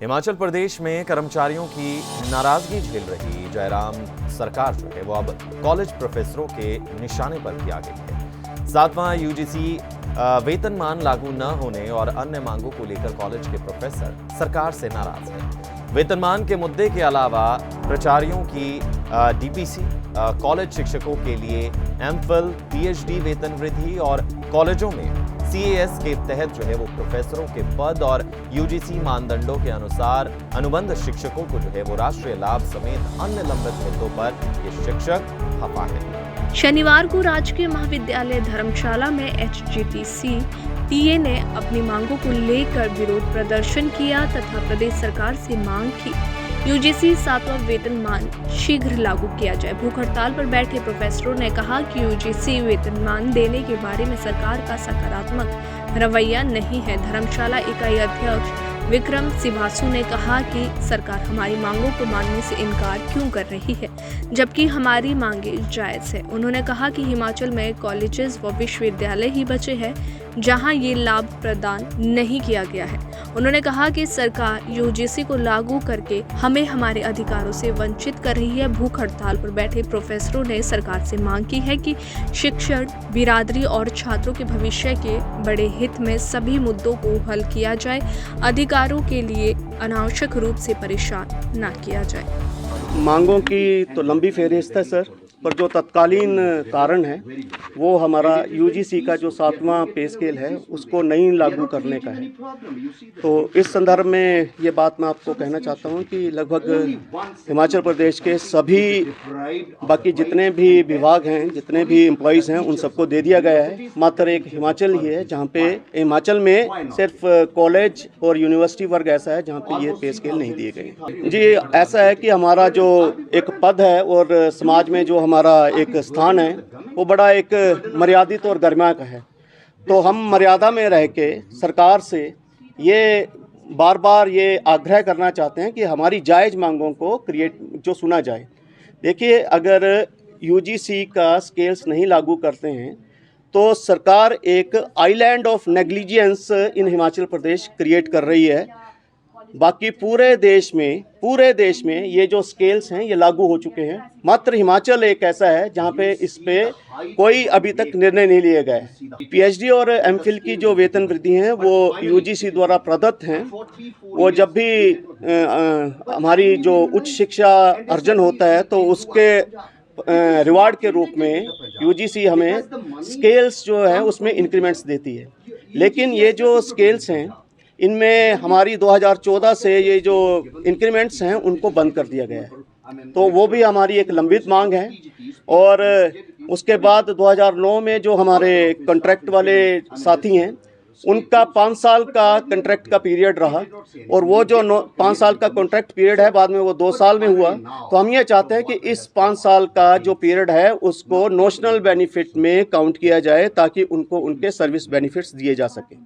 हिमाचल प्रदेश में कर्मचारियों की नाराजगी झेल रही जयराम सरकार जो है वो अब कॉलेज प्रोफेसरों के निशाने पर भी आ गई है। 7वां यूजीसी वेतनमान लागू न होने और अन्य मांगों को लेकर कॉलेज के प्रोफेसर सरकार से नाराज हैं। वेतनमान के मुद्दे के अलावा प्राचार्यों की डीपीसी, कॉलेज शिक्षकों के लिए एमफिल, पीएचडी वेतन वृद्धि और कॉलेजों में सीएएस के तहत जो है वो प्रोफेसरों के पद और यूजीसी मानदंडों के अनुसार अनुबंध शिक्षकों को जो है वो राष्ट्रीय लाभ समेत अन्य लंबित मुद्दों पर ये शिक्षक खफा है। शनिवार को राजकीय महाविद्यालय धर्मशाला में एचजीटीसी टीए ने अपनी मांगों को लेकर विरोध प्रदर्शन किया तथा प्रदेश सरकार से मांग की यूजीसी 7वां वेतनमान शीघ्र लागू किया जाए। भूख हड़ताल पर बैठे प्रोफेसरों ने कहा कि यूजीसी वेतनमान देने के बारे में सरकार का सकारात्मक रवैया नहीं है। धर्मशाला इकाई अध्यक्ष विक्रम सिवासु ने कहा कि सरकार हमारी मांगों को मानने से इनकार क्यों कर रही है, जबकि हमारी मांगे जायज है। उन्होंने कहा कि हिमाचल में कॉलेजेस व विश्वविद्यालय ही बचे हैं जहां ये लाभ प्रदान नहीं किया गया है। उन्होंने कहा कि सरकार यूजीसी को लागू करके हमें हमारे अधिकारों से वंचित कर रही है। भूख हड़ताल पर बैठे प्रोफेसरों ने सरकार से मांग की है कि शिक्षण, बिरादरी और छात्रों के भविष्य के बड़े हित में सभी मुद्दों को हल किया जाए। अधिकारों के लिए अनावश्यक रूप से परेशान न किया जाए। मांगों की तो लंबी फहरिस्त है सर, पर जो तत्कालीन कारण है वो हमारा यूजीसी का जो 7वां पे स्केल है उसको नहीं लागू करने का है। तो इस संदर्भ में ये बात मैं आपको कहना चाहता हूँ कि लगभग हिमाचल प्रदेश के सभी बाकी जितने भी विभाग हैं, जितने भी एम्प्लॉइज़ हैं, उन सबको दे दिया गया है। मात्र एक हिमाचल ही है जहाँ पे हिमाचल में सिर्फ कॉलेज और यूनिवर्सिटी वर्ग ऐसा है जहाँ पे ये पे स्केल नहीं दिए गए। जी, ऐसा है कि हमारा जो एक पद है और समाज में जो हमारा एक स्थान है वो बड़ा एक मर्यादित और गरिमा का है। तो हम मर्यादा में रह के सरकार से ये बार बार ये आग्रह करना चाहते हैं कि हमारी जायज़ मांगों को जो सुना जाए। देखिए, अगर यूजीसी का स्केल्स नहीं लागू करते हैं तो सरकार एक island of negligence in Himachal Pradesh create कर रही है। बाकी पूरे देश में ये जो स्केल्स हैं ये लागू हो चुके हैं। मात्र हिमाचल एक ऐसा है जहाँ पे इस पे कोई अभी तक निर्णय नहीं लिए गए। पीएचडी और एमफिल की जो वेतन वृद्धि हैं वो यूजीसी द्वारा प्रदत्त हैं। वो जब भी हमारी जो उच्च शिक्षा अर्जन होता है तो उसके रिवार्ड के रूप में यूजीसी हमें स्केल्स जो है उसमें इंक्रीमेंट्स देती है। लेकिन ये जो स्केल्स हैं इनमें हमारी 2014 से ये जो इंक्रीमेंट्स हैं उनको बंद कर दिया गया है। तो वो भी हमारी एक लंबित मांग है। और उसके बाद 2009 में जो हमारे कॉन्ट्रैक्ट वाले साथी हैं उनका 5 साल का कॉन्ट्रैक्ट का पीरियड रहा और वो जो 5 साल का कॉन्ट्रैक्ट पीरियड है बाद में वो 2 साल में हुआ। तो हम ये चाहते हैं कि इस 5 साल का जो पीरियड है उसको नोशनल बेनिफिट में काउंट किया जाए ताकि उनको उनके सर्विस बेनिफिट्स दिए जा सकें।